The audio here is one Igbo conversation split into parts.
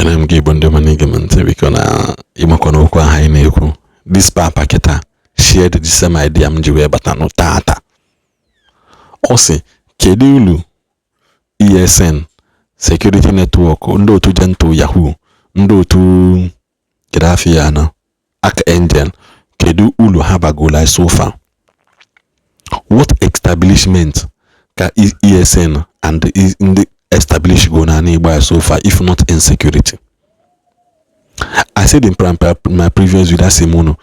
Can give on the management because Imakono Haineku. This papa keta shared the same idea mjiwe batano tata. Ose kedulu ESN security network ndo tu janto Yahoo ndo tu Kedafiana Ak Angel kedu ulu habagola so far. What establishment can ESN and the establish Gonani by so far, if not insecurity? I said in my previous video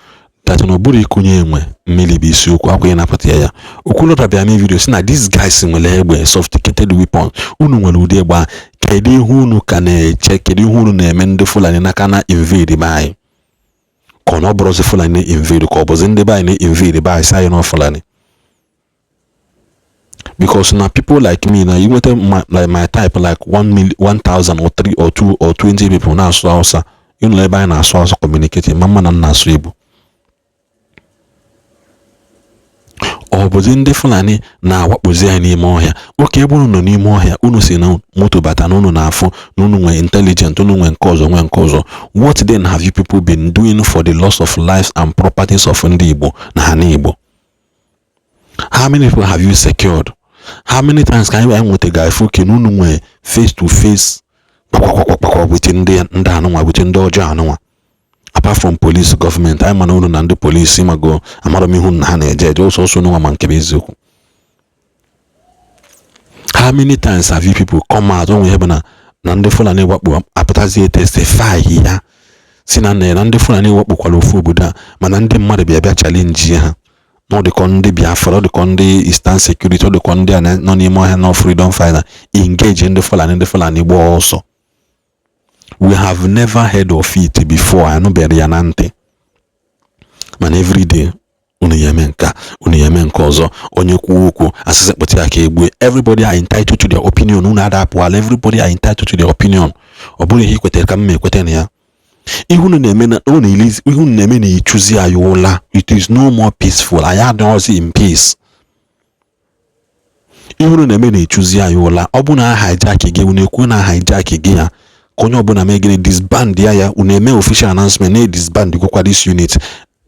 that nobody kunye milibi so kwa na patia okulo tabia me video na these guys nwele sophisticated weapons unu nwele ude gba kedi hunu kana check kedi hunu na emende fulani na kana invade by kono broze fulani invade ko bozinde by na invade by say no fulani. Because now people like me now, you want my type like 1,000 or 3 or 2 or 20 people now so also you know by now so communicating mama na nasribu or bozin de fulani na what was there ni mo here okay bunu no ni mo here unu si na moto bata no na afo no nwe intelligent no nwe nkozo. What then have you people been doing for the loss of lives and properties of ndi Igbo na hani Igbo? How many people have you secured? How many times can you with a guy fucking face to face within the apart from police, government? I'm an owner and the police. Go. I'm not a mihun hane. Also know a man kebezu. How many times have you people come out when we have na nande fulani wapu apatazi testify here? Sinane nande fulani wapu kwa lofu buda manande mmadụ bịa challenge ha. No the conde Biafra, the conde Eastern security, the conde and no more no freedom fighter engage in the Fulani war also. We have never heard of it before. I know Berianante. Man every day Uniyemenka Onyekuku Asisepoti. Everybody are entitled to their opinion. Everybody are entitled to their opinion. Obuli hi kwete kame kwete ya. It is no more peaceful. I had also in peace. Even the choose Yola, Obuna hijack again, Unekuna hijack again. Konyobuna making disband ya uneme official announcement, disband the this unit.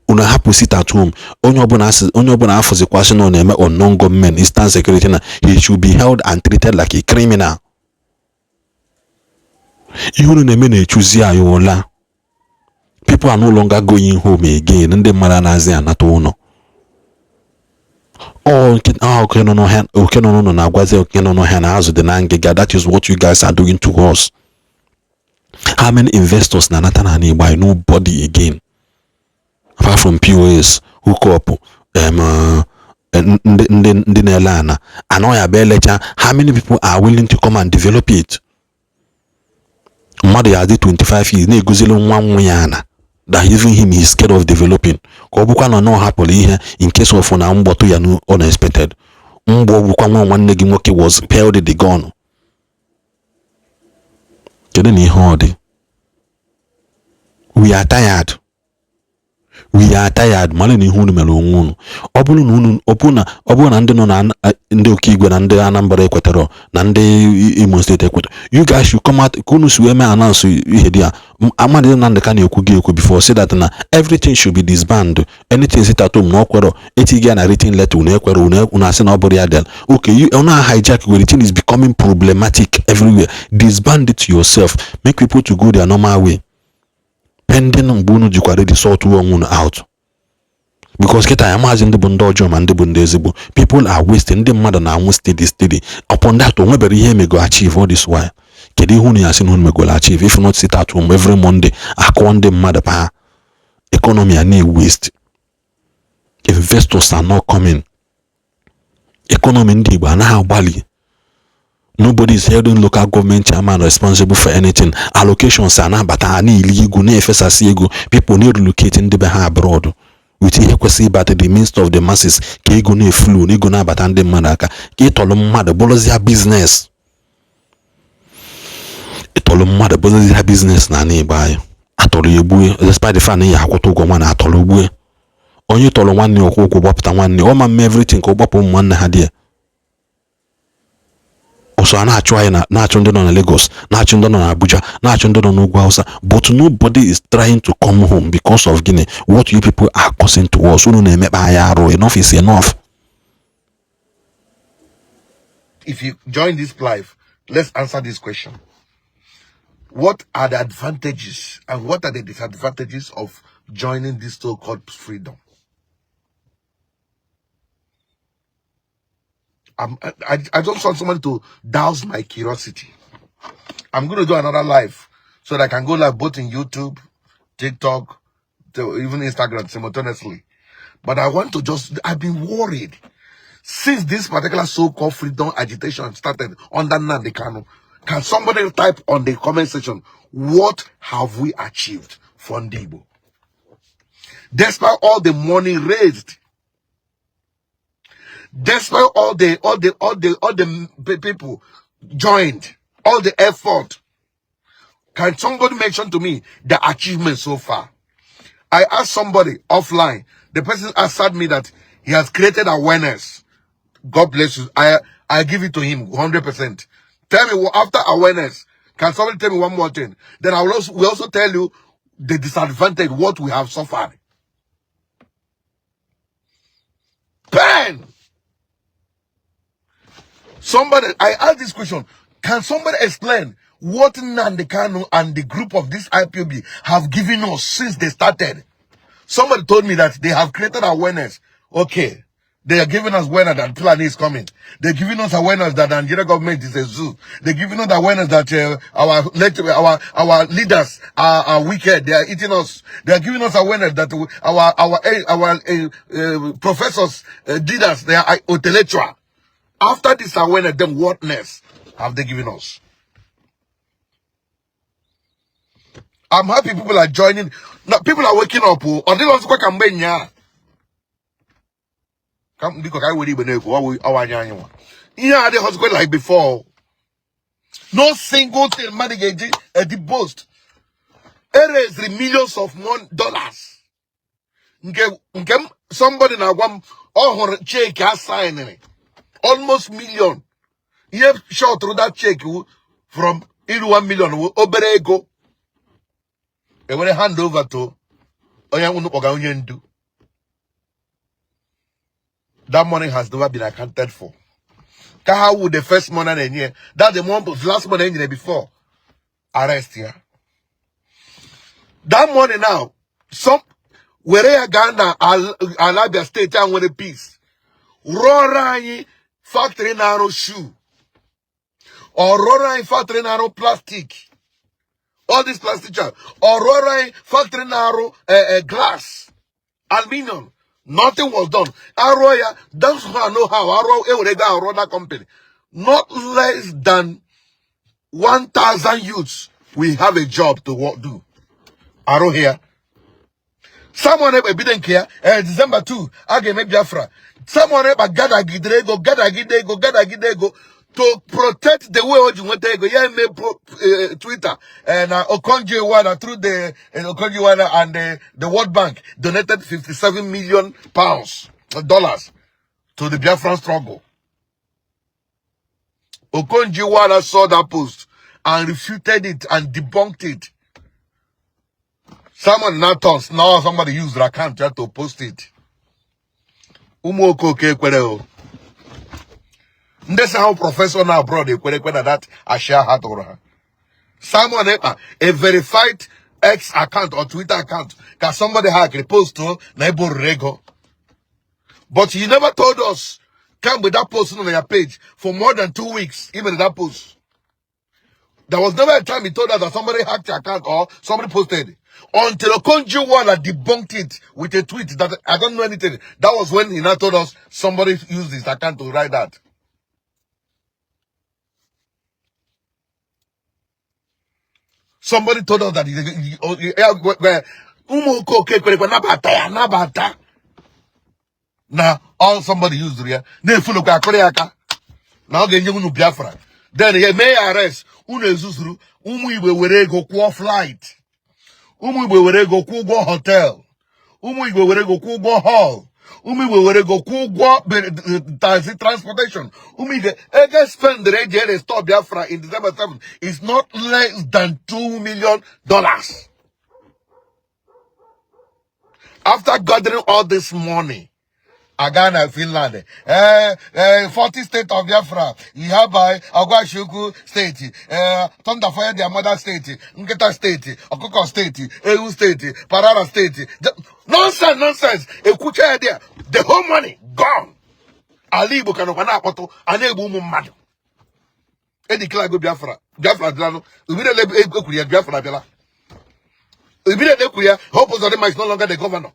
Una happy sit at home. Onyobuna for the question on or non-government, Eastern security, he should be held and treated like a criminal. Even the choose Yola. People are no longer going home again, and the Maranazi and Natono. Oh, okay, no, that is what you guys are doing to us. How many investors Nanatana by nobody again? Apart from POS, hook up, Nelana, Anoya Belecha, how many people are willing to come and develop it? Mother had 25 years, Negozilon 1 Muyana. That even him is scared of developing. Kobukana no happily here in case of an amboto yanu unexpected. Bukama one negimoki was held the gun. Kedeni hodi. We are tired. We are tired. Malini hunu melungu. Obulu nunu obuna ande no na nde okigwe na nde Anambra Equator na nde Imo State Equator. You guys should come out. Kunu sueme announce here. Amadi na ndekani okugi oku before say that na everything should be disbanded. Anything sit at home no kwero. Etiga na written letter une kwero una say nobody adel. Okay, you una hijack where the thing is becoming problematic everywhere. Disband it yourself. Make people to go their normal way. Pending mbunu jikware the sort one out. Because I imagine the bundojum and the bundezibu. People are wasting the mother now steady. Upon that, whoever here may go achieve all this while. Kedi huni asin hun me go achieve. If not sit at home every Monday, akwande mother pa. Economy are need waste. Investors are not coming. Economy ndi ba na how bali. Nobody is holding local government chairman responsible for anything. Allocations are not but are illegal. People need relocating the behind abroad. With equity but the midst of the masses. Kego ne flu, ne gona batande manaka. Ketolum mother bolozia business. Etolum mother bolozia business na nearby. Atolubue, despite the fan ya koto gomana atolubue. Only tolo one new wapta one new. Oma everything ko bopum one hadia. Also, na Lagos, na Abuja, na Ugwu Hausa, but nobody is trying to come home because of Guinea. What you people are causing to us. Enough is enough. If you join this live, let's answer this question. What are the advantages and what are the disadvantages of joining this so-called freedom? I just want someone to douse my curiosity. I'm going to do another live so that I can go live both in YouTube, TikTok, even Instagram simultaneously. But I want to I've been worried since this particular so-called freedom agitation started under Nnamdi Kanu. Can somebody type on the comment section, what have we achieved for Igbo? Despite all the money raised, despite all the people joined, all the effort, can somebody mention to me the achievement so far? I asked somebody offline. The person answered me that he has created awareness. God bless you. I give it to him 100%. Tell me, after awareness, can somebody tell me one more thing? Then I will also tell you the disadvantage, what we have suffered. Pen! Somebody, I asked this question. Can somebody explain what Nnamdi Kanu and the group of this IPOB have given us since they started? Somebody told me that they have created awareness. Okay. They are giving us awareness that Fulani is coming. They're giving us awareness that the Nigeria government is a zoo. They're giving us awareness that our leaders are wicked. They are eating us. They are giving us awareness that our professors, leaders, they are intellectual. After this awareness, then what next have they given us? I'm happy people are joining. Now, people are waking up. Or they don't come because I would even know our yeah, they was going like before. No single thing managing the boast. It is the millions of dollars. Somebody now one check signing almost million. You have shot through that check from 1 million oberego. And when I hand over to that money has never been accounted for. How would the first money in here? That's the last money in here before arrest here. That money now, where Ghana, Alabia State, and with a piece. Rorai factory narrow shoe. Or Rorai factory narrow plastic. All this plastic. Or Rorai factory narrow glass. Aluminium. Nothing was done. Arroya, that's how I know how Arrow run that company. Not less than 1,000 youths we have a job to do. Arrow here. Someone ever didn't care. December 2, I gave me Biafra. Someone ever gather gidego to protect the way you want to go. Yeah, me Twitter and Okonjo-Iweala through the Okonjo-Iweala and the World Bank donated 57 million dollars to the Biafran struggle. Okonjo-Iweala saw that post and refuted it and debunked it. Someone now somebody used their account to post it. Umoko kekwereo. That's how professor now abroad that I share hat or someone a verified X account or Twitter account. Can somebody hack a post to Nebo Rego? But you never told us come with that post on your page for more than 2 weeks, even that post. There was never a time he told us that somebody hacked your account or somebody posted. Until Okonjo-Iweala debunked it with a tweet that I don't know anything. That was when he now told us somebody used his account to write that. Somebody told us that now all somebody used it. Now they give Biafra. Then he may arrest Unezusru, Igbo were go flight. Igbo were go hotel. Igbo were go hall. Umi we go taxi transportation. Umi the spend the rate here stop Biafra in December 7th is not less than $2 million. After gathering all this money, Agana, Finland, 40 state of Biafra, Ihabai, Agwashuku state, Thunderfire, their mother state, Ngeta state, Okoko state, EU state, Parara state. Nonsense. Ekucha idea. The whole money gone. Alibu kanokana apoto, anebu mumadu. E declare go Biafra. Biafra Dilano. Immediately Ekuya Biafra Bela. Immediately Ekuya, Hope Uzodema is no longer the governor.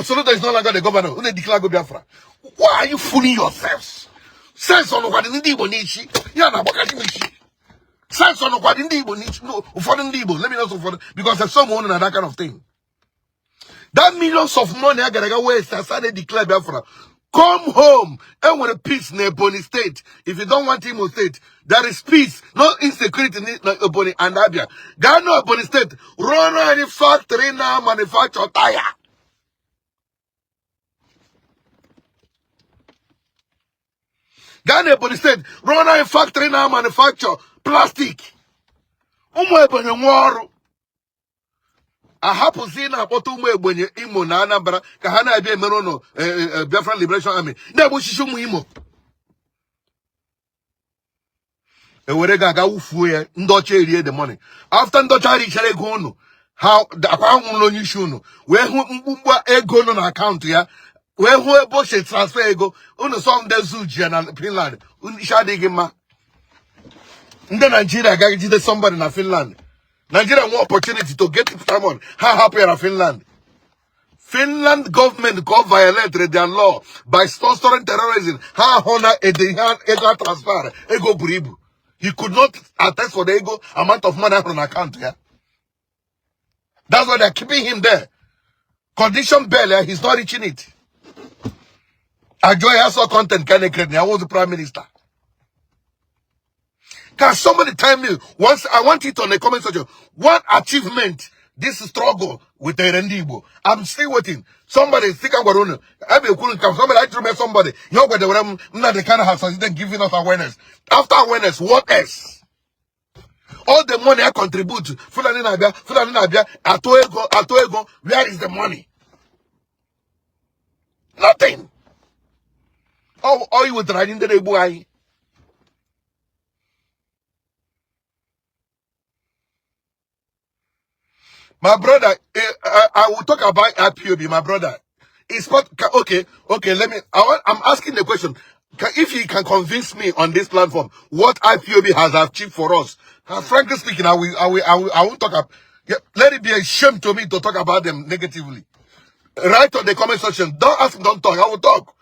Soludo is no longer the governor. Who they declare go Biafra? Why are you fooling yourselves? Sense on what in the Igbo nichi. Yana Bakati nichi. Sense on what in the Igbo nichi. No, for the Igbo. Let me know for because there's someone and that kind of thing. That millions of money I gotta go waste. I started declare Biafra. Come home and with a peace in Ebony State. If you don't want Imo State, there is peace, no insecurity in Ebony and Abia. Ghana Ebony State, run any factory now, manufacture tire. Ghana Ebony State, run any factory now, manufacture plastic. Ebony Waro. I happen to see now what Ebony Imo na Anambra, Kahana Abia Merono, Biafra Liberation Army. Never Shishumu Imo. Ewerega ga ufuye ndoche erie the money after ndocha ri chere go no how the account no issue no we hu mgbugba ego no na account ya we hu ebo she transfer ego unu some de zuji na Finland unu shade gima nde Nigeria ga jide somebody na Finland. Nigeria want opportunity to get someone how happy in Finland. Finland government got violated their law by sponsoring terrorism. How honor ego transfer ego buribu. He could not attest for the ego amount of money on account. Yeah, that's why they're keeping him there. Condition bail, he's not reaching it. I joy has all content can create. I was the prime minister. Can somebody tell me once? I want it on the comment section. What achievement this struggle with the Rendibo? I'm still waiting. Somebody think I'm going to come. Somebody I remember somebody. You know, not the kind of house is giving us awareness. After awareness, what else? All the money I contribute, Fulani Nabia, Atoego, where is the money? Nothing. All you would try in the boy. My brother, I will talk about IPOB, my brother. It's what, okay, I'm asking the question. If he can convince me on this platform what IPOB has achieved for us, frankly speaking, I won't talk about, let it be a shame to me to talk about them negatively. Write on the comment section. Don't ask me, don't talk. I will talk.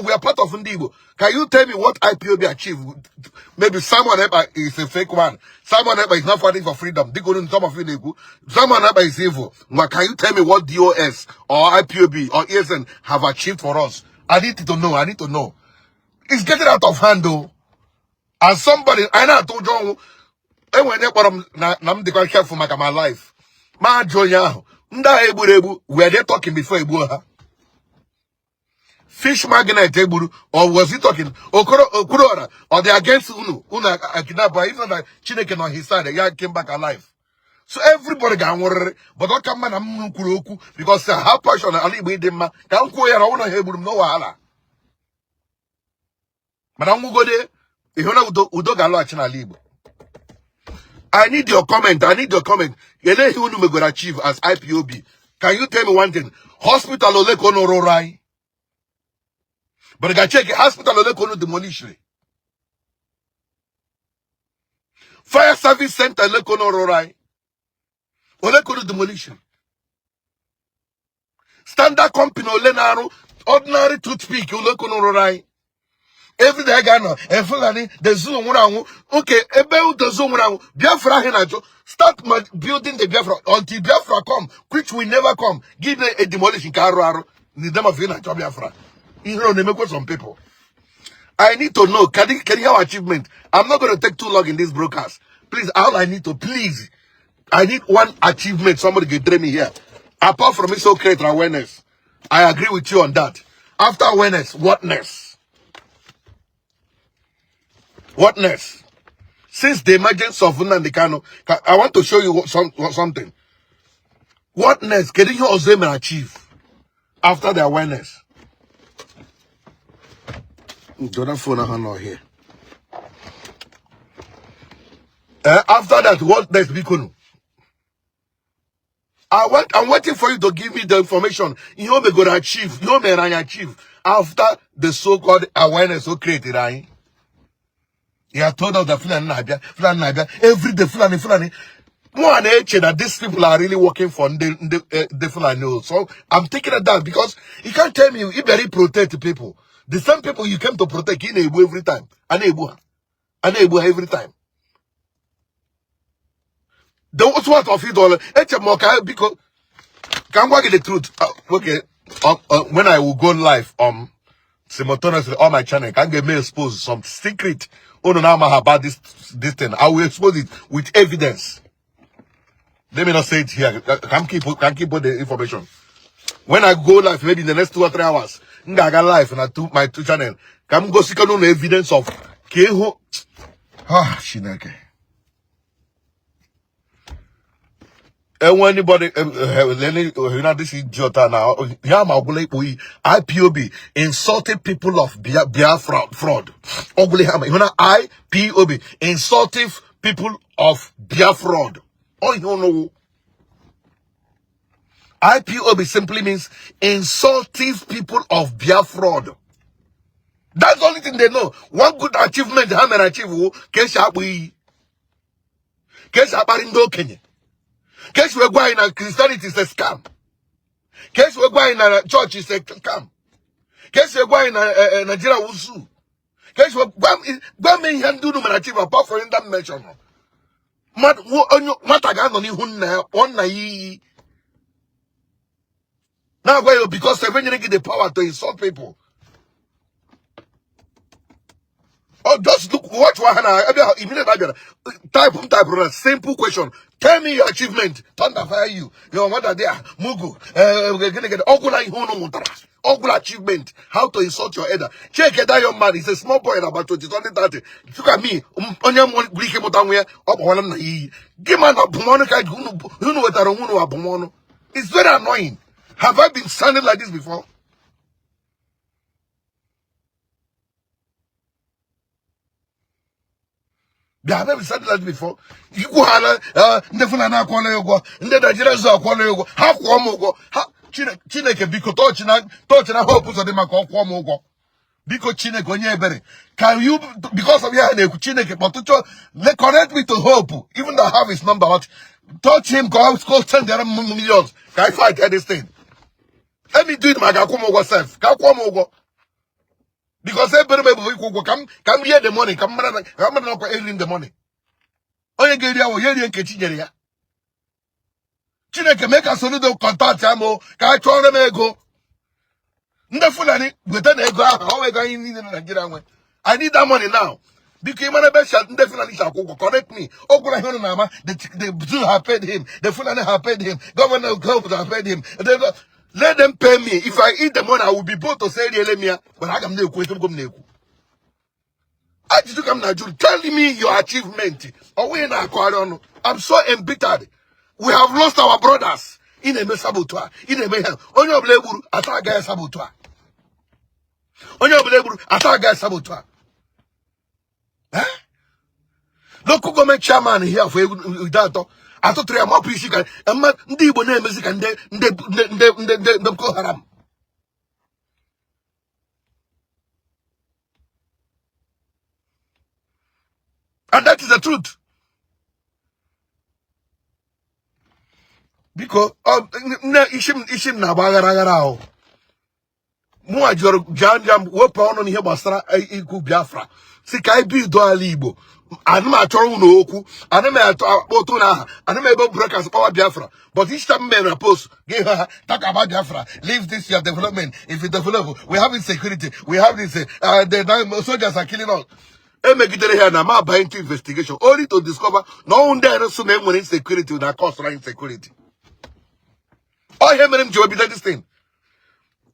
We are part of Ndibo. Can you tell me what IPOB achieved? Maybe someone is a fake one. Someone is not fighting for freedom. Someone is evil. But can you tell me what DOS or IPOB or ESN have achieved for us? I need to know. It's getting out of hand though. And somebody, I know I told you, and when I'm quite careful for my life. Ma Joya, were they talking before Ebu? Fish magnet or was he talking Okurora or they against Una Akinaba, even like Chineke on his side, the guy came back alive. So everybody got worried, but don't come man Kuroku because how passionate Ali Bidema can't go here on a hebrew no wala. Madame go there, if you know Udogalo Libo. I need your comment. You know who we going achieve as IPOB. Can you tell me one thing? Hospital Olekono Rorai. But I can check hospital Olekono demolish. Fire service center Olekono Rorai. Olekono demolition. Standard company Olenaro. Ordinary toothpick Olekono Rorai. Every day I got no. The Zoom around. Okay, about the Zoom around. Biafra Henajo. Start building the Biafra until Biafra come, which will never come. Give them a demolition car. Need them of Biafra. You know, they make some people. I need to know. Can you have achievement? I'm not going to take too long in this broadcast. Please, I need one achievement. Somebody can train me here. Apart from it, so create awareness. I agree with you on that. After awareness, whatness? Whatness? Since the emergence of Nnamdi, I want to show you something. Whatness? Can you also achieve after the awareness? Don't phone not here. After that, what next? I'm waiting for you to give me the information. You may go to achieve. You may achieve after the so-called awareness so created. Right? You have told us the Fulani, every day Fulani. More an age that these people are really working for the Fulani. So I'm taking it down because you can't tell me you very protect people. The same people you came to protect in Igbo every time. Igbo every time. The what of it all? Because can I get the truth? Okay. When I will go live simultaneously on my channel, can get me expose some secret about this thing. I will expose it with evidence. Let me not say it here. Can keep all the information. When I go live, maybe in the next 2 or 3 hours, I got live and my two channel. Can go seek no evidence of Keho. Shineke. And when anybody, this is Jota now. IPOB insulted people of Biafra fraud. IPOB insulting people of Biafra fraud. Oh, you don't know. IPOB simply means insulting people of Biafra fraud. That's the only thing they know. One good achievement they have achieved. Kesha Barindo Kenya. Case we're going in Christianity is a scam. Case we're going in church is a scam. Case we're going in Nigeria Wusu. Case we're going in do no achieve apart from that mention. Matagan on you one na now because when you get the power to insult people. Oh, just look, watch what immediately type simple question. Tell me your achievement. Thunder fire you. Your mother there, Mugu. We're gonna get Ogula achievement. How to insult your elder. Check it out, your man. He's a small boy about 20, 30. Look at me. Onion one bleak about down where up one. Give man a Pumonica. You know what I don't want to. It's very annoying. Have I been sounding like this before? They have never said that before. You go the Fulana Quanago, and the Nigerians are Quanago. How Quamogo? How Chineke Biko Tochina Hopus of the Mako Quamogo. Biko Chineke Berry. Can you, because of your Chineke, but connect me to Hope, even though I have his number, but touch him, go send there millions. Can I fight anything? Let me do it, my Gakumogo self. Gakumogo. Because everybody will come here the money, come in the money. Oh, you get your year and Kitcheneria. Chineke make a soludo contact amo, can I try them ego? Ndefulani, with an ego, how are going in Nigeria? I need that money now. Because man, best shall definitely shall correct me. Okulahonama, the Jew have paid him, the Fulani have paid him, Governor Gulf have paid him. Let them pay me. If I eat the money, I will be both to say the but I can never go. I just come now, tell me your achievement. I'm so embittered. We have lost our brothers in a saboteur. In a mayhem. On your blabur, attack guy saboteur. On your blabur, attack guy saboteur. Eh? Local government chairman here for that. I thought 3 more people and man, Igbo name music and they call haram. And that is the truth. Because ishim na bagaragara. Mo ajoro jam we pa ono ni he basara iku Biafra. Sika bi do ali Igbo. Anima atoro no oku, anima ato na, anima ebe breakers power Biafra. But each time men post, talk about Biafra, leave this your development. If you develop, we have insecurity, we have this, the soldiers are killing us. And make it here now, my into investigation, only to discover no one there so many insecurity that cause insecurity. Oh, him and him Joe be this thing.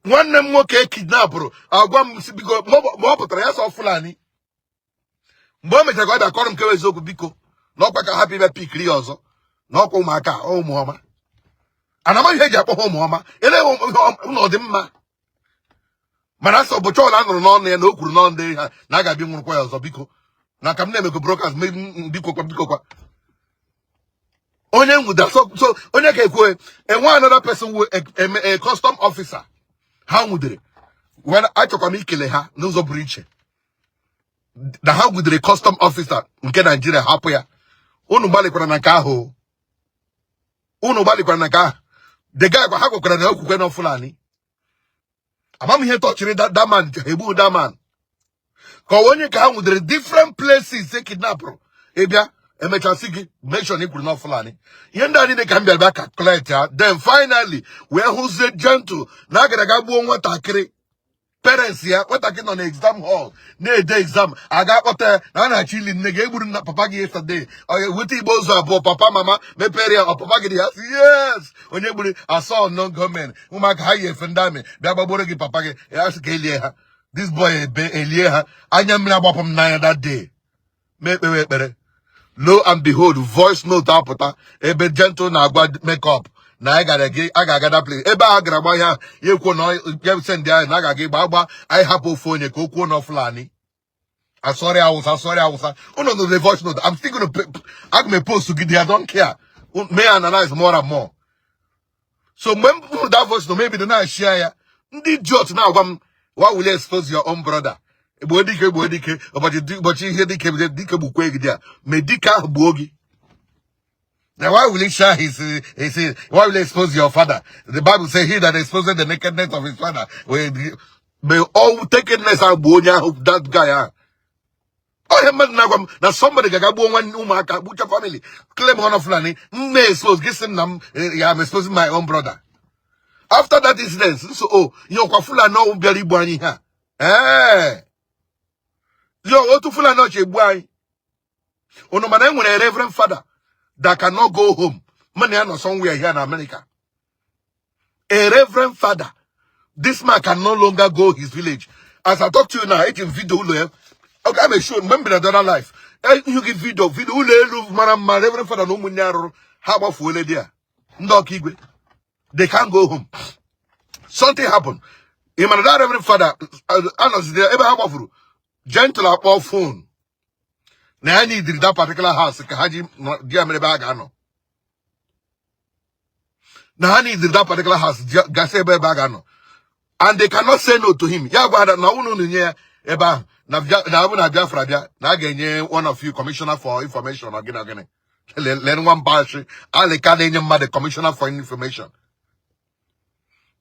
One name okay kidnap bro. Agwam because mo putara ya so fulani. Mgbe me jago da korum kewe zoku biko. No kwa ka happy be pikri ozo. No kwa umaka o muoma. Anama ihe ji akpọ ha ụmụọma ele ụlọ dị mma mana sọ bụ chọọ na anụrụ n'ọnụ ya na o kwuru n'ọnụ ha na a ga-abịa nwụrụkwa ya ọzọ biko na ka m na-emego broadcast biko kwa onye nwụda so onye ka ekwe enwe another person a custom officer ha nwụdere when achọkwa m ikele ha n'ụzọ bụrụ iche na ha nwụdere custom officer nke Nigeria hapụ ya unu gbalikwara na nke ahụ the guy ha gwakwara na okwukwe na Fulani amam ihe touchiri that man ebu that man ka onye ka ha nwudere different places e kidnapper ebia emechasi gị mention ikwuru na Fulani ihe ndị anyị ka m bịara bịa calculate ya then finally we hụzie gentle na agara ga gbuo nwatakịrị parents ya nwatakịrị nọ na exam hall na-ede exam aga akpọta na a na-achọ ili nne gị egburu na papa gị yesterday weta igbo ụzọ abụọ papa mama mepere ya papa gị ya yes onye gburu assault non government ụmụaka ha yi efe ndị amị bịa gbagboro gị papa gị ya sị ka elie ha this boy elie ha anya mmiri agbapụ m n'anya that day mee ekpewe ekpere lo and behold voice note apụta ebe gentle na-agwa makeup na I ga-aga that place ebe a gara gba ya ekwo na send ya na aga gba I happen phone ka okwu no Fulani sorry Hausa no the voice note I'm still going to I'm going to post to give I don't care may analyze more and more so when that voice note maybe the na share ya ndị idiot na agwa m why will you expose your own brother egbo dike ụbọchị ihe dike bukwe gị dia me dike ahụ gbuo gị. Now, why will he share why will he expose your father? The Bible says, he that exposes the nakedness of his father, may all nakedness of that guy. Oh, now somebody can go one umaka, family, claim one of Fulani, may expose, I'm exposing my own brother. After that incident, so, oh, Fulani no very buani ha. Eh. What to Fulani no che buai. Ono maneng when a reverend father that cannot go home. Money are not somewhere here in America. A reverend father. This man can no longer go his village. As I talk to you now, I can video. Okay, I'm sure. Remember the other life. You give video. My reverend father no munyaro. How about for there? No kigwe. They can't go home. Something happened. In my reverend father, honestly, there ever have for gentle up phone. Now I need that particular house. Now I need that particular house. And they cannot say no to him. One of you commissioner for information again. Learn one batch. The commissioner for information.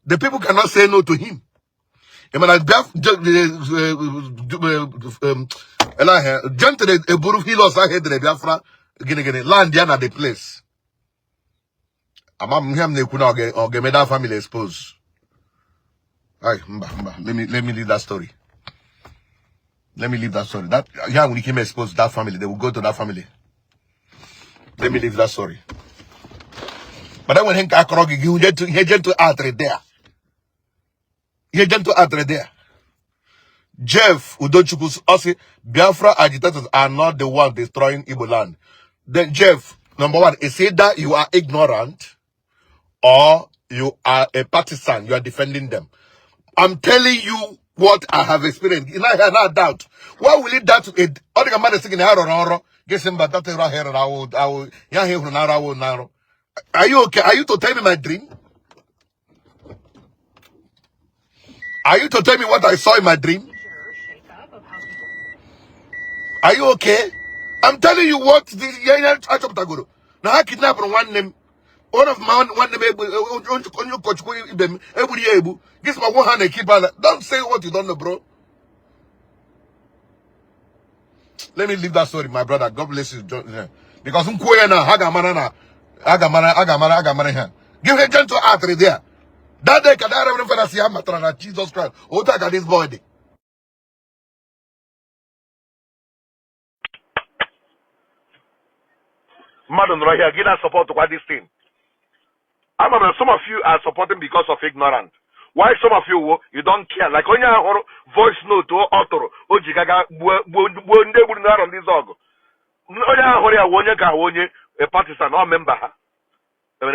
The people cannot say no to him. Gently, a buru he lost I had the Biafra, land at the place. Amam him they could not get or that family exposed. Let me leave that story. Let me leave that story. That when he came exposed that family, they will go to that family. Let me leave that story. But then when he got he get to add there. He get to add there. Jeff Udochukwu's also Biafra agitators are not the ones destroying Igboland. Then Jeff, number one, is either you are ignorant or you are a partisan. You are defending them. I'm telling you what I have experienced. I have no doubt. Why will it doubt it? Other man is saying, are you okay? Are you to tell me my dream? Are you to tell me what I saw in my dream? Are you okay? I'm telling you what the now I kidnap one name. One of my one name this my one hand keep on. Don't say what you don't know, bro. Let me leave that story, my brother. God bless you. Because give a gentle artery there. That day can I remember that Jesus Christ. Oh, take this body. Madam right here, give us support to what this thing. some of you are supporting because of ignorance. Why some of you don't care? Like on your voice note or author, Ojigaga, Wonde would not on this org. A partisan or member. I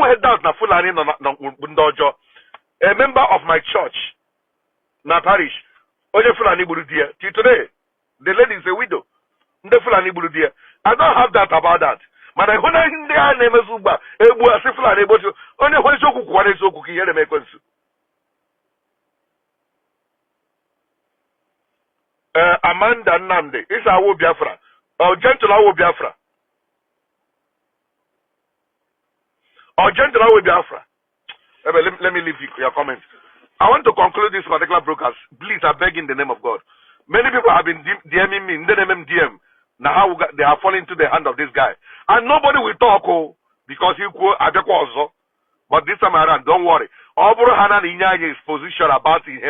had doubt na Fulani Bundojo, a member of my church, na parish, Oje Fulani Burudia. Till today, the lady is a widow. The Fulani Burudia. I don't have that about that. But I want to their name is Uba, a Fulani, but only one so cook, one is so cookie, and make us. Amanda Nande, it's our Biafra, or gentle our Biafra. Or gentle our Biafra. Let me leave your comments. I want to conclude this particular broadcast. Please, I beg in the name of God. Many people have been DMing me, in the name DM. Now how they are falling into the hand of this guy. And nobody will talk, because he quote also. But this time around, don't worry. Obro Hanan Inya's position about him,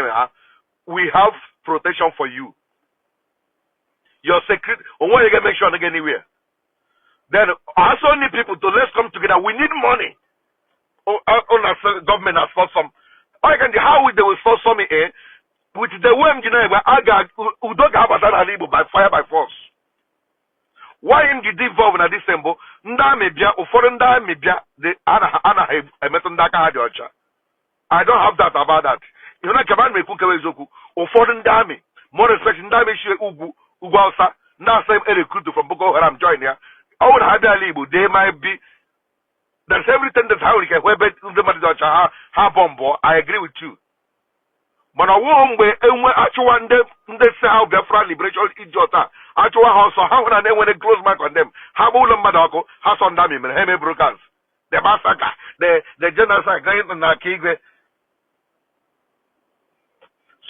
we have protection for you. Your secret, when you can make sure to get anywhere. Then I also need people to let's come together. We need money. Government has fought some. How they will force some with the way by fire by force. Why in the devolve in December? I don't have that about that. You know, command me cook away Zoku or foreign dami. More respect in dami Ugwasa. Now same recruit from Boko Haram join here. I would have their label. They might be. There's everything that's how we can wear bomb. I agree with you. But I won't be actually they say how Biafra liberation idiota. Actually, how when they close back on them. How will Madako has on them in Heme Brokers? The massacre, the genocide,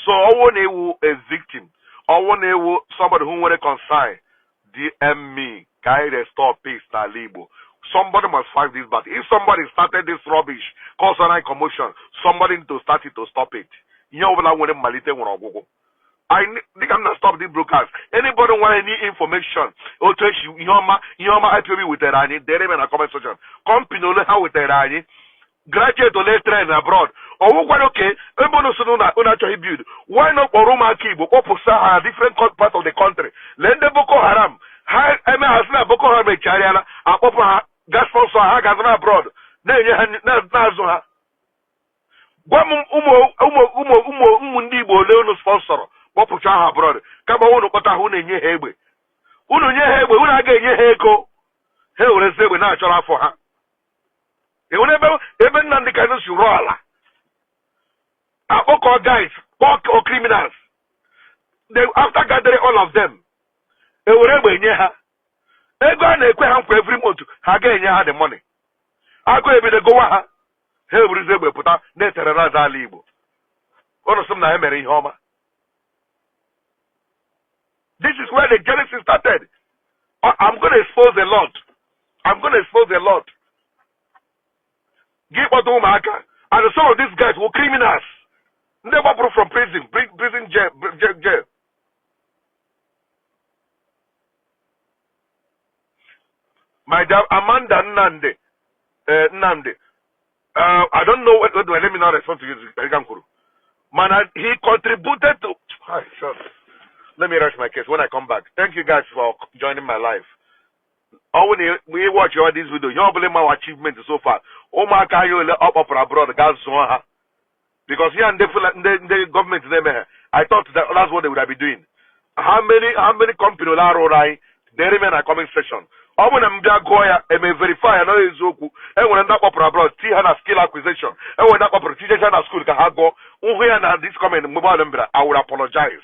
so I want a victim. I want somebody who want to consign. DM me. Guy restore peace na Libo. Somebody must fight this battle. If somebody started this rubbish, cause a commotion, somebody need to start it to stop it. I think I'm not stop this broadcast. Anybody want any information? Or to you IPB with the Rani, they in a comment section. Company how with the Rani, graduate or let's train abroad. Or what okay, build. Why not Oroma Kibo, Oposa, different parts of the country? Let the Boko Haram. Hi, Boko Haram Chariana, gas sponsor, Hagazana abroad. Then you have Ndibo Leono sponsor, Popucha abroad. Kabawono Kotahune Hebe. Uno Hebe, when I get Heko, he will say we natural for her. Even none the kind of Surala. Boko guys, Boko criminals. They after gathering all of them. They were able to they go and for every month. Again, you had the money. I go able to go out. He will reserve put out net and another label. One of some Emery Homer. This is where the Genesis started. I'm going to expose a lot. I'm going to expose a lot. Give what Omaka. And some of these guys were criminals. Never brought from prison jail. My dear Amanda Nande, I don't know what let me not respond to you. Man, he contributed to. Let me rush my case when I come back. Thank you guys for joining my life. When we watch all these videos, you don't believe my achievement so far. Oh my God, you up abroad, guys, because here and the government I thought that's what they would have been doing. How many companies are they remain a comment section? I want to Goya and may verify another Zoku, and when I'm not abroad, see her skill acquisition, and when I'm teaching her school, Kahago, and this comment, I will apologize.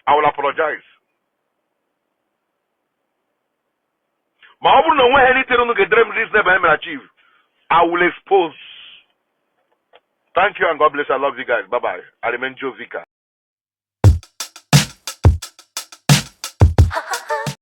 I will apologize. Ma I will know when anything to get dream this never achieve. I will expose. Thank you and God bless. I love you guys. Bye bye. I remain Joe Vika.